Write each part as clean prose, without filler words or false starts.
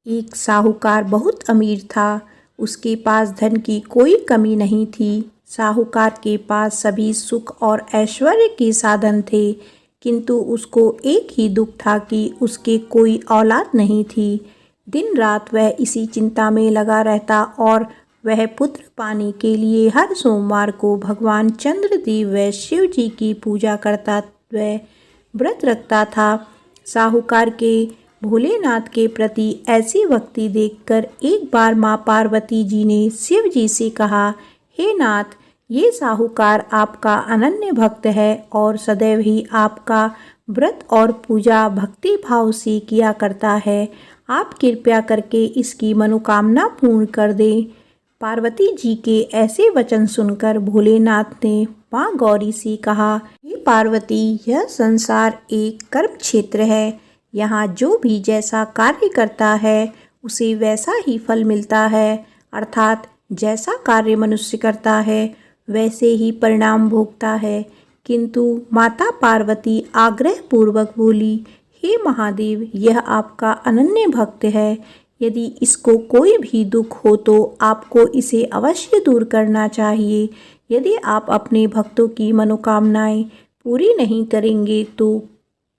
एक साहूकार बहुत अमीर था। उसके पास धन की कोई कमी नहीं थी। साहूकार के पास सभी सुख और ऐश्वर्य के साधन थे, किंतु उसको एक ही दुख था कि उसके कोई औलाद नहीं थी। दिन रात वह इसी चिंता में लगा रहता और वह पुत्र पाने के लिए हर सोमवार को भगवान चंद्रदेव व शिव जी की पूजा करता व व्रत रखता था। साहूकार के भोलेनाथ के प्रति ऐसी भक्ति देखकर एक बार माँ पार्वती जी ने शिव जी से कहा, हे नाथ, ये साहूकार आपका अनन्य भक्त है और सदैव ही आपका व्रत और पूजा भक्ति भाव से किया करता है। आप कृपया करके इसकी मनोकामना पूर्ण कर दें। पार्वती जी के ऐसे वचन सुनकर भोलेनाथ ने माँ गौरी से कहा, हे पार्वती, यह संसार एक कर्म क्षेत्र है। यहाँ जो भी जैसा कार्य करता है उसे वैसा ही फल मिलता है, अर्थात जैसा कार्य मनुष्य करता है वैसे ही परिणाम भोगता है। किंतु माता पार्वती आग्रह पूर्वक बोली, हे महादेव, यह आपका अनन्य भक्त है। यदि इसको कोई भी दुख हो तो आपको इसे अवश्य दूर करना चाहिए। यदि आप अपने भक्तों की मनोकामनाएं पूरी नहीं करेंगे तो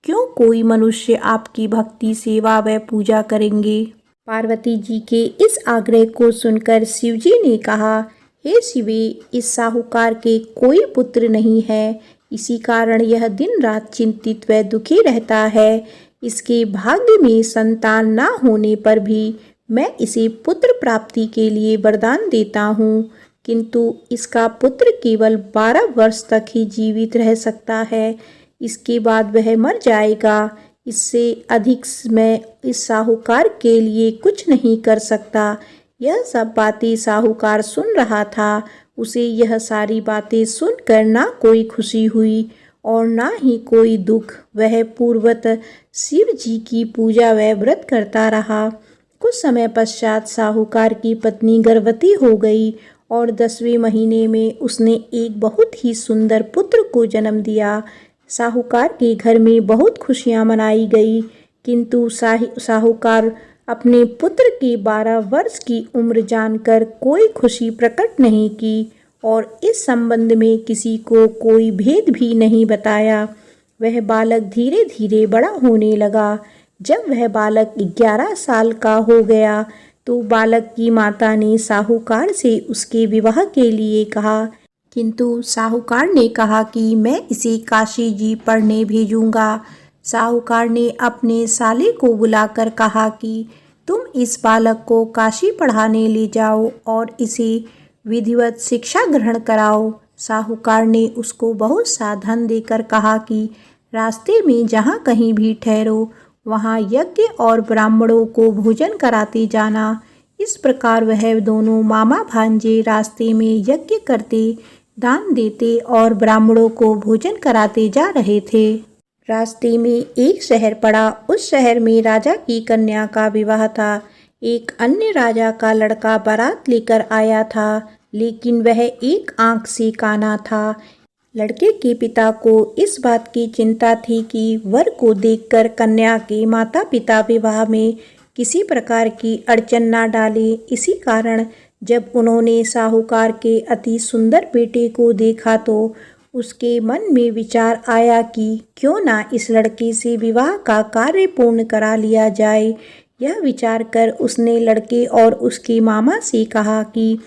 क्यों कोई मनुष्य आपकी भक्ति सेवा व पूजा करेंगे। पार्वती जी के इस आग्रह को सुनकर शिवजी ने कहा, हे शिवे, इस साहूकार के कोई पुत्र नहीं है। इसी कारण यह दिन रात चिंतित व दुखी रहता है। इसके भाग्य में संतान न होने पर भी मैं इसे पुत्र प्राप्ति के लिए वरदान देता हूँ, किंतु इसका पुत्र केवल 12 वर्ष तक ही जीवित रह सकता है। इसके बाद वह मर जाएगा। इससे अधिक मैं इस साहूकार के लिए कुछ नहीं कर सकता। यह सब बातें साहूकार सुन रहा था। उसे यह सारी बातें सुनकर ना कोई खुशी हुई और ना ही कोई दुख। वह पूर्वत शिव जी की पूजा व व्रत करता रहा। कुछ समय पश्चात साहूकार की पत्नी गर्भवती हो गई और 10वें महीने में उसने एक बहुत ही सुंदर पुत्र को जन्म दिया। साहूकार के घर में बहुत खुशियां मनाई गई, किंतु साहूकार अपने पुत्र की 12 वर्ष की उम्र जानकर कोई खुशी प्रकट नहीं की और इस संबंध में किसी को कोई भेद भी नहीं बताया। वह बालक धीरे धीरे बड़ा होने लगा। जब वह बालक 11 साल का हो गया तो बालक की माता ने साहूकार से उसके विवाह के लिए कहा, किंतु साहूकार ने कहा कि मैं इसे काशी जी पढ़ने भेजूंगा। साहूकार ने अपने साले को बुलाकर कहा कि तुम इस बालक को काशी पढ़ाने ले जाओ और इसे विधिवत शिक्षा ग्रहण कराओ। साहूकार ने उसको बहुत सा धन देकर कहा कि रास्ते में जहाँ कहीं भी ठहरो वहाँ यज्ञ और ब्राह्मणों को भोजन कराते जाना। इस प्रकार वह दोनों मामा भांजे रास्ते में यज्ञ करते, दान देते और ब्राह्मणों को भोजन कराते जा रहे थे। रास्ते में एक शहर पड़ा। उस शहर में राजा की कन्या का विवाह था। एक अन्य राजा का लड़का बारात लेकर आया था, लेकिन वह एक आंख से काना था। लड़के के पिता को इस बात की चिंता थी कि वर को देखकर कन्या के माता पिता विवाह में किसी प्रकार की अड़चन न डाले। इसी कारण जब उन्होंने साहूकार के अति सुंदर बेटे को देखा तो उसके मन में विचार आया कि क्यों ना इस लड़के से विवाह का कार्य पूर्ण करा लिया जाए। यह विचार कर उसने लड़के और उसके मामा से कहा कि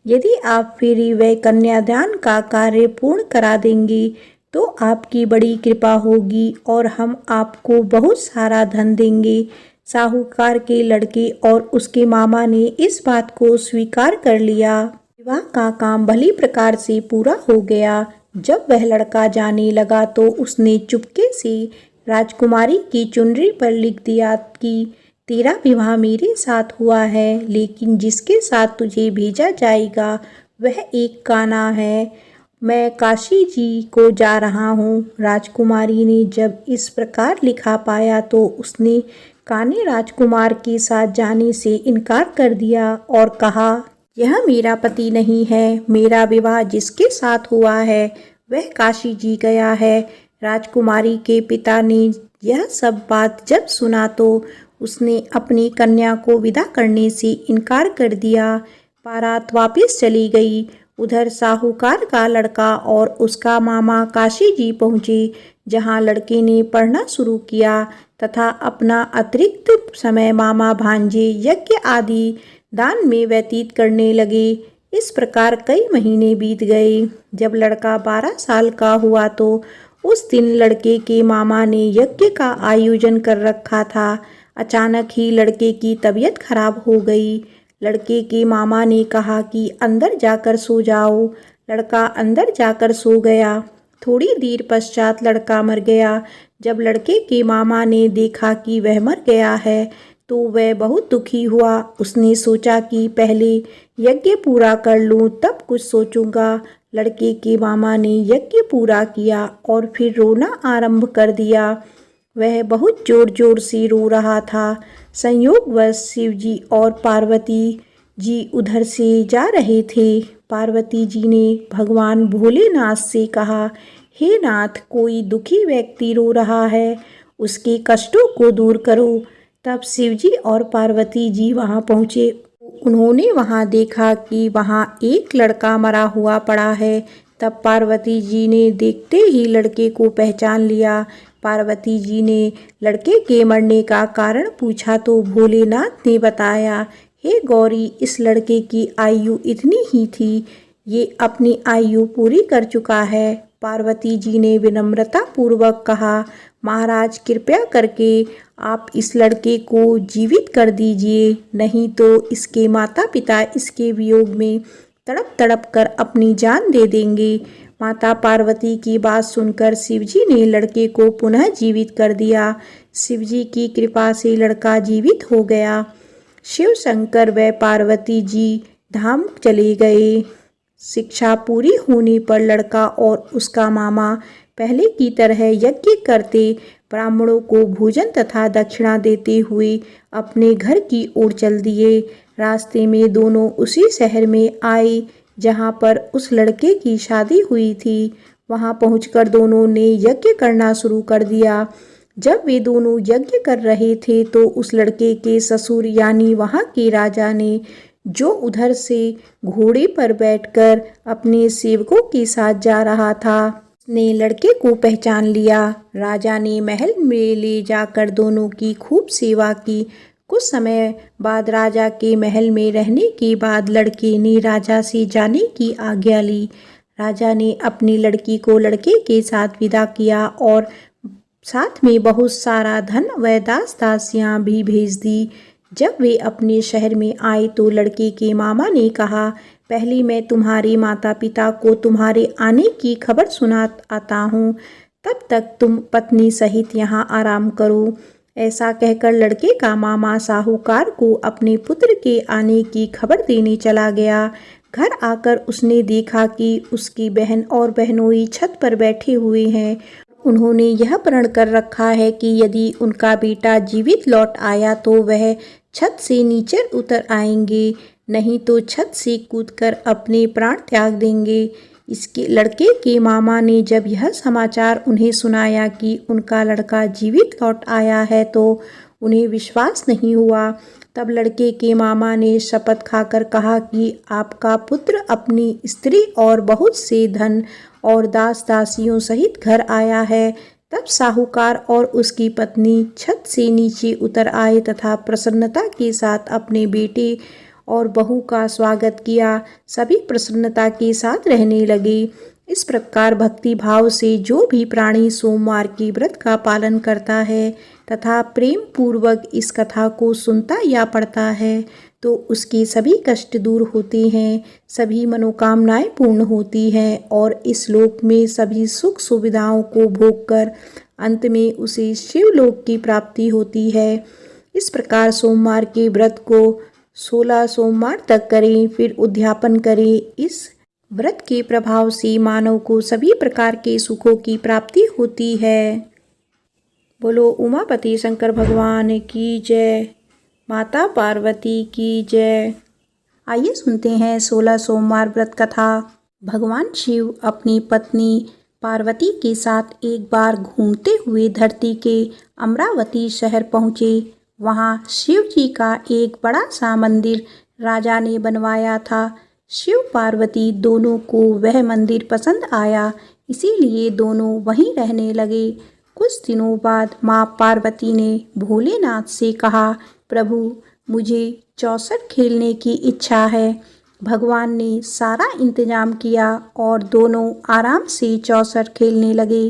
यदि आप फेरी व कन्यादान का कार्य पूर्ण करा देंगे तो आपकी बड़ी कृपा होगी और हम आपको बहुत सारा धन देंगे। साहूकार के लड़के और उसके मामा ने इस बात को स्वीकार कर लिया। विवाह का काम भली प्रकार से पूरा हो गया। जब वह लड़का जाने लगा तो उसने चुपके से राजकुमारी की चुनरी पर लिख दिया कि तेरा विवाह मेरे साथ हुआ है, लेकिन जिसके साथ तुझे भेजा जाएगा वह एक काना है। मैं काशी जी को जा रहा हूँ। राजकुमारी ने जब इस प्रकार लिखा पाया तो उसने काने राजकुमार के साथ जाने से इनकार कर दिया और कहा, यह मेरा पति नहीं है। मेरा विवाह जिसके साथ हुआ है वह काशी जी गया है। राजकुमारी के पिता ने यह सब बात जब सुना तो उसने अपनी कन्या को विदा करने से इनकार कर दिया। बारात वापस चली गई। उधर साहूकार का लड़का और उसका मामा काशी जी पहुँचे, जहाँ लड़के ने पढ़ना शुरू किया तथा अपना अतिरिक्त समय मामा भांजे यज्ञ आदि दान में व्यतीत करने लगे। इस प्रकार कई महीने बीत गए। जब लड़का 12 साल का हुआ तो उस दिन लड़के के मामा ने यज्ञ का आयोजन कर रखा था। अचानक ही लड़के की तबीयत खराब हो गई। लड़के के मामा ने कहा कि अंदर जाकर सो जाओ। लड़का अंदर जाकर सो गया। थोड़ी देर पश्चात लड़का मर गया। जब लड़के के मामा ने देखा कि वह मर गया है तो वह बहुत दुखी हुआ। उसने सोचा कि पहले यज्ञ पूरा कर लूं, तब कुछ सोचूंगा। लड़के के मामा ने यज्ञ पूरा किया और फिर रोना आरंभ कर दिया। वह बहुत जोर जोर से रो रहा था। संयोगवश शिवजी और पार्वती जी उधर से जा रहे थे। पार्वती जी ने भगवान भोलेनाथ से कहा, हे नाथ, कोई दुखी व्यक्ति रो रहा है, उसके कष्टों को दूर करो। तब शिवजी और पार्वती जी वहां पहुँचे। उन्होंने वहां देखा कि वहां एक लड़का मरा हुआ पड़ा है। तब पार्वती जी ने देखते ही लड़के को पहचान लिया। पार्वती जी ने लड़के के मरने का कारण पूछा तो भोलेनाथ ने बताया, हे गौरी, इस लड़के की आयु इतनी ही थी, ये अपनी आयु पूरी कर चुका है। पार्वती जी ने विनम्रता पूर्वक कहा, महाराज, कृपया करके आप इस लड़के को जीवित कर दीजिए, नहीं तो इसके माता पिता इसके वियोग में तड़प तड़प कर अपनी जान दे देंगे। माता पार्वती की बात सुनकर शिवजी ने लड़के को पुनः जीवित कर दिया। शिवजी की कृपा से लड़का जीवित हो गया। शिव शंकर व पार्वती जी धाम चले गए। शिक्षा पूरी होने पर लड़का और उसका मामा पहले की तरह यज्ञ करते, ब्राह्मणों को भोजन तथा दक्षिणा देते हुए अपने घर की ओर चल दिए। रास्ते में दोनों उसी शहर में आए जहाँ पर उस लड़के की शादी हुई थी। वहाँ पहुंचकर दोनों ने यज्ञ करना शुरू कर दिया। जब वे दोनों यज्ञ कर रहे थे तो उस लड़के के ससुर यानी वहाँ के राजा ने, जो उधर से घोड़े पर बैठकर अपने सेवकों के साथ जा रहा था, ने लड़के को पहचान लिया। राजा ने महल में ले जाकर दोनों की खूब सेवा की। कुछ समय बाद राजा के महल में रहने के बाद लड़के ने राजा से जाने की आज्ञा ली। राजा ने अपनी लड़की को लड़के के साथ विदा किया और साथ में बहुत सारा धन व दास दासियां भी भेज दी। जब वे अपने शहर में आए तो लड़के के मामा ने कहा, पहले मैं तुम्हारे माता पिता को तुम्हारे आने की खबर सुना आता हूँ, तब तक तुम पत्नी सहित यहाँ आराम करो। ऐसा कहकर लड़के का मामा साहूकार को अपने पुत्र के आने की खबर देने चला गया। घर आकर उसने देखा कि उसकी बहन और बहनोई छत पर बैठे हुए हैं। उन्होंने यह प्रण कर रखा है कि यदि उनका बेटा जीवित लौट आया तो वह छत से नीचे उतर आएंगे, नहीं तो छत से कूदकर अपने प्राण त्याग देंगे। इसके लड़के के मामा ने जब यह समाचार उन्हें सुनाया कि उनका लड़का जीवित लौट आया है तो उन्हें विश्वास नहीं हुआ। तब लड़के के मामा ने शपथ खाकर कहा कि आपका पुत्र अपनी स्त्री और बहुत से धन और दास दासियों सहित घर आया है। तब साहूकार और उसकी पत्नी छत से नीचे उतर आए तथा प्रसन्नता के साथ अपने बेटे और बहू का स्वागत किया। सभी प्रसन्नता के साथ रहने लगे। इस प्रकार भक्ति भाव से जो भी प्राणी सोमवार के व्रत का पालन करता है तथा प्रेम पूर्वक इस कथा को सुनता या पढ़ता है तो उसके सभी कष्ट दूर होते हैं, सभी मनोकामनाएं पूर्ण होती हैं और इस लोक में सभी सुख सुविधाओं को भोगकर अंत में उसे शिवलोक की प्राप्ति होती है। इस प्रकार सोमवार के व्रत को 16 सोमवार तक करें, फिर उद्यापन करें। इस व्रत के प्रभाव से मानव को सभी प्रकार के सुखों की प्राप्ति होती है। बोलो उमापति शंकर भगवान की जय, माता पार्वती की जय। आइए सुनते हैं 16 सोमवार व्रत कथा। भगवान शिव अपनी पत्नी पार्वती के साथ एक बार घूमते हुए धरती के अमरावती शहर पहुँचे। वहाँ शिव जी का एक बड़ा सा मंदिर राजा ने बनवाया था। शिव पार्वती दोनों को वह मंदिर पसंद आया, इसीलिए दोनों वहीं रहने लगे। कुछ दिनों बाद माँ पार्वती ने भोलेनाथ से कहा, प्रभु मुझे चौसर खेलने की इच्छा है। भगवान ने सारा इंतजाम किया और दोनों आराम से चौसर खेलने लगे।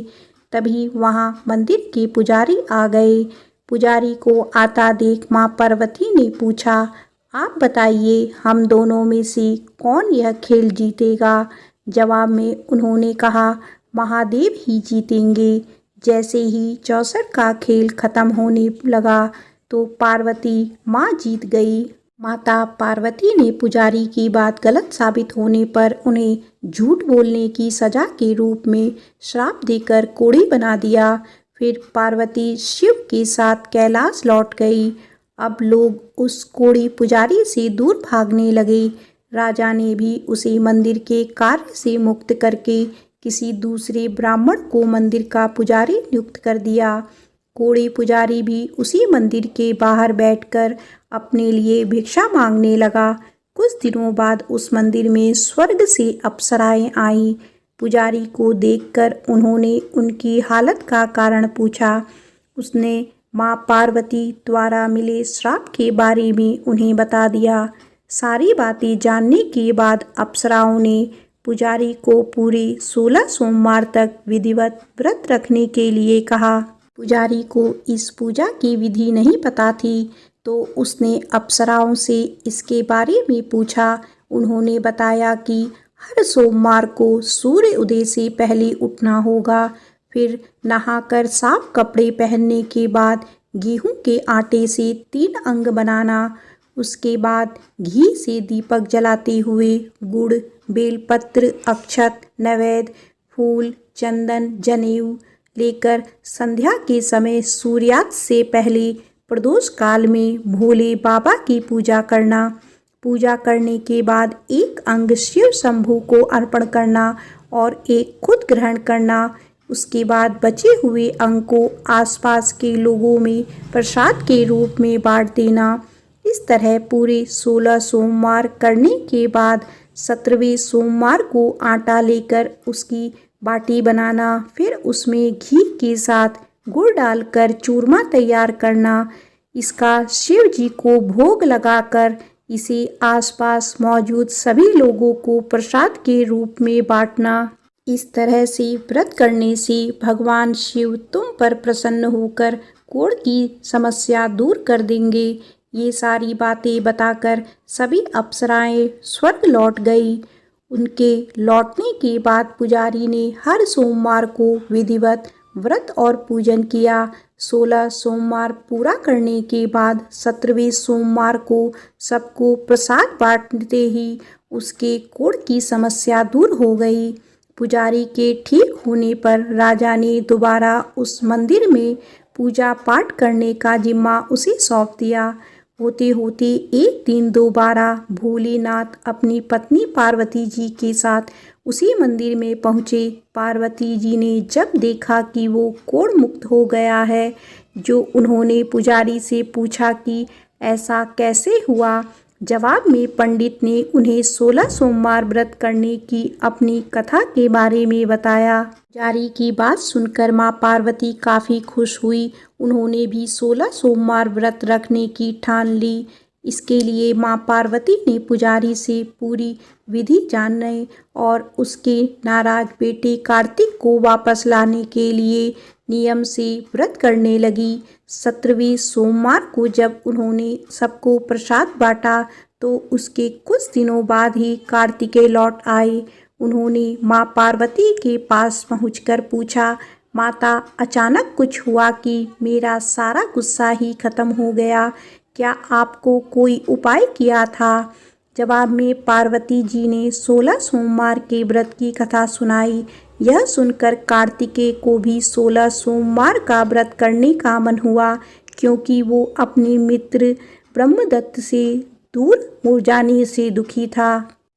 तभी वहाँ मंदिर के पुजारी आ गए। पुजारी को आता देख माँ पार्वती ने पूछा, आप बताइए हम दोनों में से कौन यह खेल जीतेगा। जवाब में उन्होंने कहा, महादेव ही जीतेंगे। जैसे ही चौसर का खेल खत्म होने लगा तो पार्वती माँ जीत गई। माता पार्वती ने पुजारी की बात गलत साबित होने पर उन्हें झूठ बोलने की सजा के रूप में श्राप देकर कोढ़ी बना दिया। फिर पार्वती शिव के साथ कैलाश लौट गई। अब लोग उस कोढ़ी पुजारी से दूर भागने लगे। राजा ने भी उसे मंदिर के कार्य से मुक्त करके किसी दूसरे ब्राह्मण को मंदिर का पुजारी नियुक्त कर दिया। कोढ़ी पुजारी भी उसी मंदिर के बाहर बैठकर अपने लिए भिक्षा मांगने लगा। कुछ दिनों बाद उस मंदिर में स्वर्ग से अप्सराएं आईं। पुजारी को देखकर उन्होंने उनकी हालत का कारण पूछा। उसने माँ पार्वती द्वारा मिले श्राप के बारे में उन्हें बता दिया। सारी बातें जानने के बाद अप्सराओं ने पुजारी को पूरे 16 सोमवार तक विधिवत व्रत रखने के लिए कहा। पुजारी को इस पूजा की विधि नहीं पता थी, तो उसने अप्सराओं से इसके बारे में पूछा। उन्होंने बताया कि हर सोमवार को सूर्य उदय से पहले उठना होगा। फिर नहाकर साफ कपड़े पहनने के बाद गेहूं के आटे से 3 अंग बनाना। उसके बाद घी से दीपक जलाते हुए गुड़, बेलपत्र, अक्षत, नैवेद्य, फूल, चंदन, जनेऊ लेकर संध्या के समय सूर्यास्त से पहले प्रदोष काल में भोले बाबा की पूजा करना। पूजा करने के बाद एक अंग शिव शंभू को अर्पण करना और एक खुद ग्रहण करना। उसके बाद बचे हुए अंग को आसपास के लोगों में प्रसाद के रूप में बांट देना। इस तरह पूरे 16 सोमवार करने के बाद 17वें सोमवार को आटा लेकर उसकी बाटी बनाना। फिर उसमें घी के साथ गुड़ डालकर चूरमा तैयार करना। इसका शिव जी को भोग लगाकर इसे आसपास मौजूद सभी लोगों को प्रसाद के रूप में बांटना। इस तरह से व्रत करने से भगवान शिव तुम पर प्रसन्न होकर कोढ़ की समस्या दूर कर देंगे। ये सारी बातें बताकर सभी अप्सराएं स्वर्ग लौट गई। उनके लौटने के बाद पुजारी ने हर सोमवार को विधिवत व्रत और पूजन किया। 16 सोमवार पूरा करने के बाद 17वें सोमवार को सबको प्रसाद बांटते ही उसके कोढ़ की समस्या दूर हो गई। पुजारी के ठीक होने पर राजा ने दोबारा उस मंदिर में पूजा पाठ करने का जिम्मा उसे सौंप दिया। होते होते एक दिन दोबारा भोलेनाथ अपनी पत्नी पार्वती जी के साथ उसी मंदिर में पहुँचे। पार्वती जी ने जब देखा कि वो कोढ़ मुक्त हो गया है, जो उन्होंने पुजारी से पूछा कि ऐसा कैसे हुआ। जवाब में पंडित ने उन्हें 16 सोमवार व्रत करने की अपनी कथा के बारे में बताया। पुजारी की बात सुनकर माँ पार्वती काफ़ी खुश हुई। उन्होंने भी 16 सोमवार व्रत रखने की ठान ली। इसके लिए माँ पार्वती ने पुजारी से पूरी विधि जानने और उसके नाराज बेटे कार्तिक को वापस लाने के लिए नियम से व्रत करने लगी। 17वें सोमवार को जब उन्होंने सबको प्रसाद बांटा तो उसके कुछ दिनों बाद ही कार्तिकेय लौट आए। उन्होंने माँ पार्वती के पास पहुंचकर पूछा, माता अचानक कुछ हुआ कि मेरा सारा गुस्सा ही खत्म हो गया, क्या आपको कोई उपाय किया था। जवाब में पार्वती जी ने 16 सोमवार के व्रत की कथा सुनाई। यह सुनकर कार्तिकेय को भी 16 सोमवार का व्रत करने का मन हुआ, क्योंकि वो अपने मित्र ब्रह्मदत्त से दूर हो जाने से दुखी था।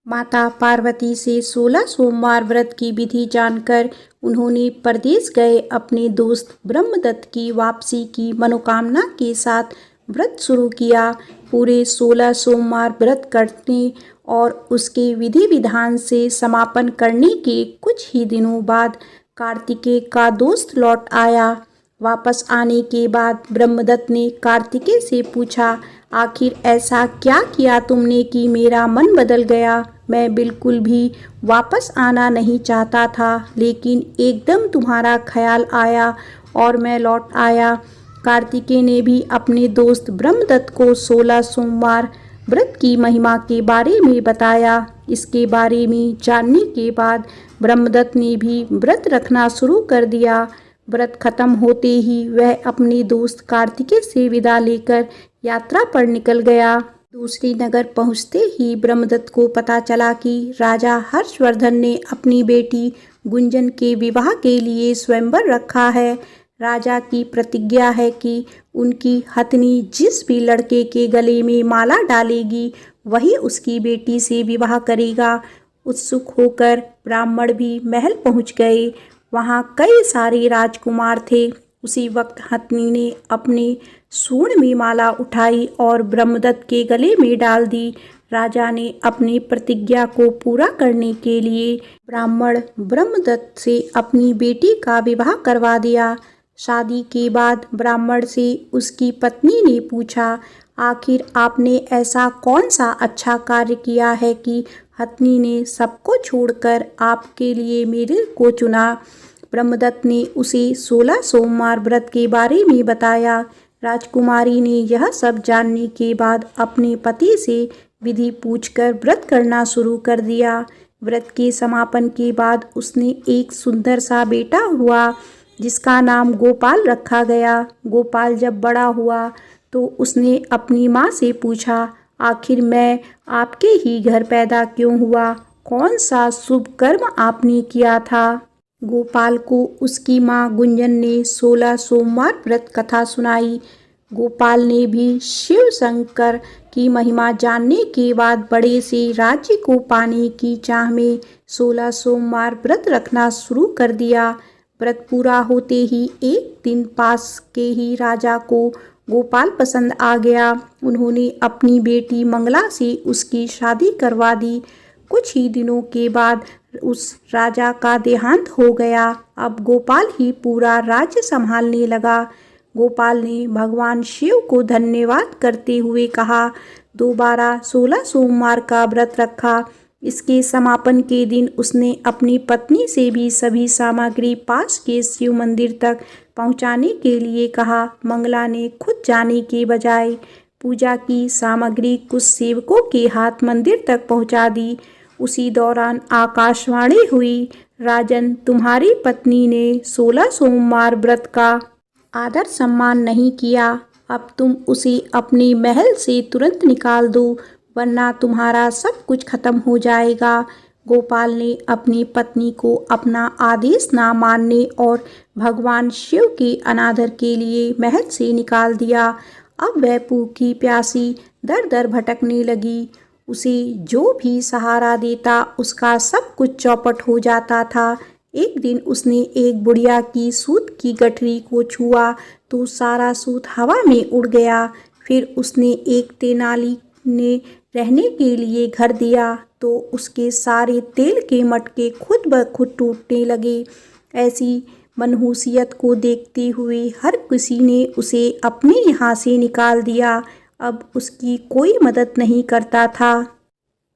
माता पार्वती से 16 सोमवार व्रत की विधि जानकर उन्होंने परदेश गए अपने दोस्त ब्रह्मदत्त की वापसी की मनोकामना के साथ व्रत शुरू किया। पूरे 16 सोमवार व्रत करने और उसके विधि विधान से समापन करने के कुछ ही दिनों बाद कार्तिकेय का दोस्त लौट आया। वापस आने के बाद ब्रह्मदत्त ने कार्तिकेय से पूछा, आखिर ऐसा क्या किया तुमने कि मेरा मन बदल गया? मैं बिल्कुल भी वापस आना नहीं चाहता था, लेकिन एकदम तुम्हारा ख्याल आया और मैं लौट आया। कार्तिकेय ने भी अपने दोस्त ब्रह्मदत्त को 16 सोमवार व्रत की महिमा के बारे में बताया। इसके बारे में जानने के बाद ब्रह्मदत्त ने भी व्रत रखना शुरू कर दिया। व्रत खत्म होते ही वह अपने दोस्त कार्तिकेय से विदा लेकर यात्रा पर निकल गया। दूसरी नगर पहुंचते ही ब्रह्मदत्त को पता चला कि राजा हर्षवर्धन ने अपनी बेटी गुंजन के विवाह के लिए स्वयंवर रखा है। राजा की प्रतिज्ञा है कि उनकी हथनी जिस भी लड़के के गले में माला डालेगी वही उसकी बेटी से विवाह करेगा। उत्सुक होकर ब्राह्मण भी महल पहुंच गए। वहां कई सारे राजकुमार थे। उसी वक्त हथनी ने अपने सूंड में माला उठाई और ब्रह्मदत्त के गले में डाल दी। राजा ने अपनी प्रतिज्ञा को पूरा करने के लिए ब्राह्मण ब्रह्मदत्त से अपनी बेटी का विवाह करवा दिया। शादी के बाद ब्राह्मण से उसकी पत्नी ने पूछा, आखिर आपने ऐसा कौन सा अच्छा कार्य किया है कि हथनी ने सबको छोड़कर आपके लिए मेरे को चुना? ब्रह्मदत्त ने उसे 16 सोमवार व्रत के बारे में बताया। राजकुमारी ने यह सब जानने के बाद अपने पति से विधि पूछकर व्रत करना शुरू कर दिया। व्रत के समापन के बाद उसने एक सुंदर सा बेटा हुआ जिसका नाम गोपाल रखा गया। गोपाल जब बड़ा हुआ तो उसने अपनी माँ से पूछा, आखिर मैं आपके ही घर पैदा क्यों हुआ? कौन सा शुभ कर्म आपने किया था? गोपाल को उसकी माँ गुंजन ने 16 सोमवार व्रत कथा सुनाई। गोपाल ने भी शिव शंकर की महिमा जानने के बाद बड़े से राज्य को पाने की चाह में 16 सोमवार व्रत रखना शुरू कर दिया। व्रत पूरा होते ही एक दिन पास के ही राजा को गोपाल पसंद आ गया। उन्होंने अपनी बेटी मंगला से उसकी शादी करवा दी। कुछ ही दिनों के बाद उस राजा का देहांत हो गया। अब गोपाल ही पूरा राज्य संभालने लगा। गोपाल ने भगवान शिव को धन्यवाद करते हुए कहा, दोबारा 16 सोमवार का व्रत रखा। इसके समापन के दिन उसने अपनी पत्नी से भी सभी सामग्री पास के शिव मंदिर तक पहुंचाने के लिए कहा। मंगला ने खुद जाने के बजाय पूजा की सामग्री कुछ सेवकों के हाथ मंदिर तक पहुंचा दी। उसी दौरान आकाशवाणी हुई, राजन, तुम्हारी पत्नी ने 16 सोमवार व्रत का आदर सम्मान नहीं किया। अब तुम उसे अपने महल से तुरंत निकाल दो, वरना तुम्हारा सब कुछ खत्म हो जाएगा। गोपाल ने अपनी पत्नी को अपना आदेश ना मानने और भगवान शिव के अनादर के लिए महल से निकाल दिया। अब वह भूखी प्यासी दर दर भटकने लगी। उसे जो भी सहारा देता उसका सब कुछ चौपट हो जाता था। एक दिन उसने एक बुढ़िया की सूत की गठरी को छुआ तो सारा सूत हवा में उड़ गया। फिर उसने एक तेनाली ने रहने के लिए घर दिया तो उसके सारे तेल के मटके खुद ब खुद टूटने लगे। ऐसी मनहूसियत को देखते हुए हर किसी ने उसे अपने यहाँ से निकाल दिया। अब उसकी कोई मदद नहीं करता था।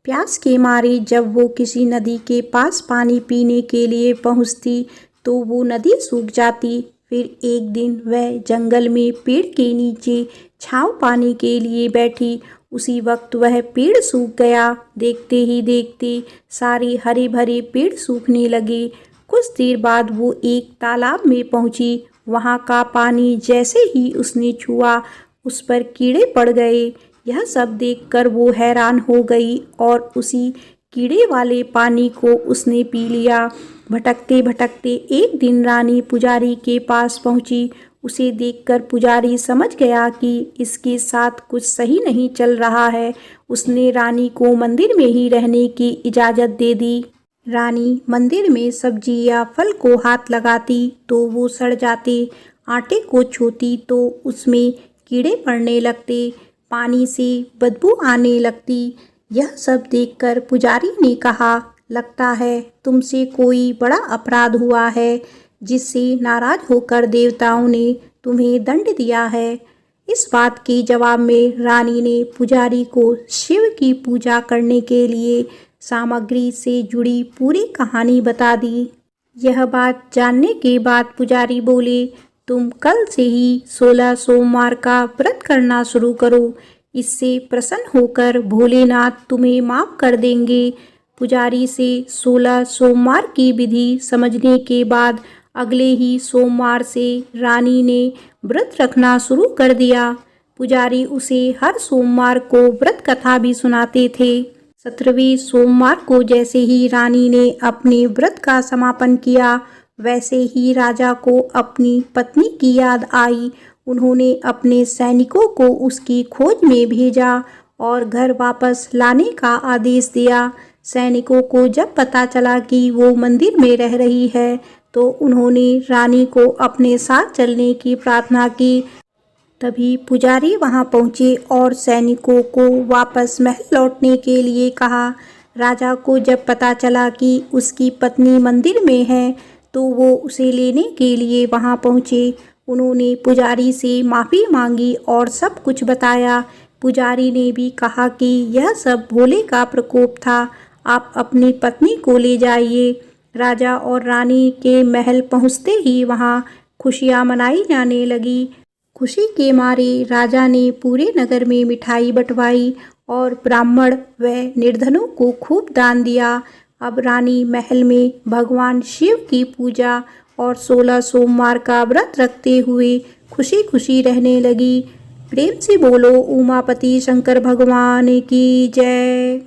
प्यास के मारे जब वो किसी नदी के पास पानी पीने के लिए पहुँचती तो वो नदी सूख जाती। फिर एक दिन वह जंगल में पेड़ के नीचे छाँव पाने के लिए बैठी। उसी वक्त वह पेड़ सूख गया। देखते ही देखते सारे हरे भरे पेड़ सूखने लगे। कुछ देर बाद वो एक तालाब में पहुंची। वहां का पानी जैसे ही उसने छुआ उस पर कीड़े पड़ गए। यह सब देखकर वो हैरान हो गई और उसी कीड़े वाले पानी को उसने पी लिया। भटकते भटकते एक दिन रानी पुजारी के पास पहुंची। उसे देखकर पुजारी समझ गया कि इसके साथ कुछ सही नहीं चल रहा है। उसने रानी को मंदिर में ही रहने की इजाज़त दे दी। रानी मंदिर में सब्जी या फल को हाथ लगाती तो वो सड़ जाते, आटे को छूती तो उसमें कीड़े पड़ने लगते, पानी से बदबू आने लगती। यह सब देखकर पुजारी ने कहा, लगता है तुमसे कोई बड़ा अपराध हुआ है, जिससे नाराज होकर देवताओं ने तुम्हें दंड दिया है। इस बात के जवाब में रानी ने पुजारी को शिव की पूजा करने के लिए सामग्री से जुड़ी पूरी कहानी बता दी। यह बात जानने के बाद पुजारी बोले, तुम कल से ही 16 सोमवार का व्रत करना शुरू करो। इससे प्रसन्न होकर भोलेनाथ तुम्हें माफ कर देंगे। पुजारी से 16 सोमवार की विधि समझने के बाद अगले ही सोमवार से रानी ने व्रत रखना शुरू कर दिया। पुजारी उसे हर सोमवार को व्रत कथा भी सुनाते थे। 17वें सोमवार को जैसे ही रानी ने अपने व्रत का समापन किया, वैसे ही राजा को अपनी पत्नी की याद आई। उन्होंने अपने सैनिकों को उसकी खोज में भेजा और घर वापस लाने का आदेश दिया। सैनिकों को जब पता चला कि वो मंदिर में रह रही है, तो उन्होंने रानी को अपने साथ चलने की प्रार्थना की। तभी पुजारी वहां पहुंचे और सैनिकों को वापस महल लौटने के लिए कहा। राजा को जब पता चला कि उसकी पत्नी मंदिर में है, तो वो उसे लेने के लिए वहां पहुंचे। उन्होंने पुजारी से माफ़ी मांगी और सब कुछ बताया। पुजारी ने भी कहा कि यह सब भोले का प्रकोप था, आप अपनी पत्नी को ले जाइए। राजा और रानी के महल पहुंचते ही वहां खुशियां मनाई जाने लगी। खुशी के मारे राजा ने पूरे नगर में मिठाई बंटवाई और ब्राह्मण व निर्धनों को खूब दान दिया। अब रानी महल में भगवान शिव की पूजा और 16 सोमवार का व्रत रखते हुए खुशी खुशी रहने लगी। प्रेम से बोलो उमापति शंकर भगवान की जय।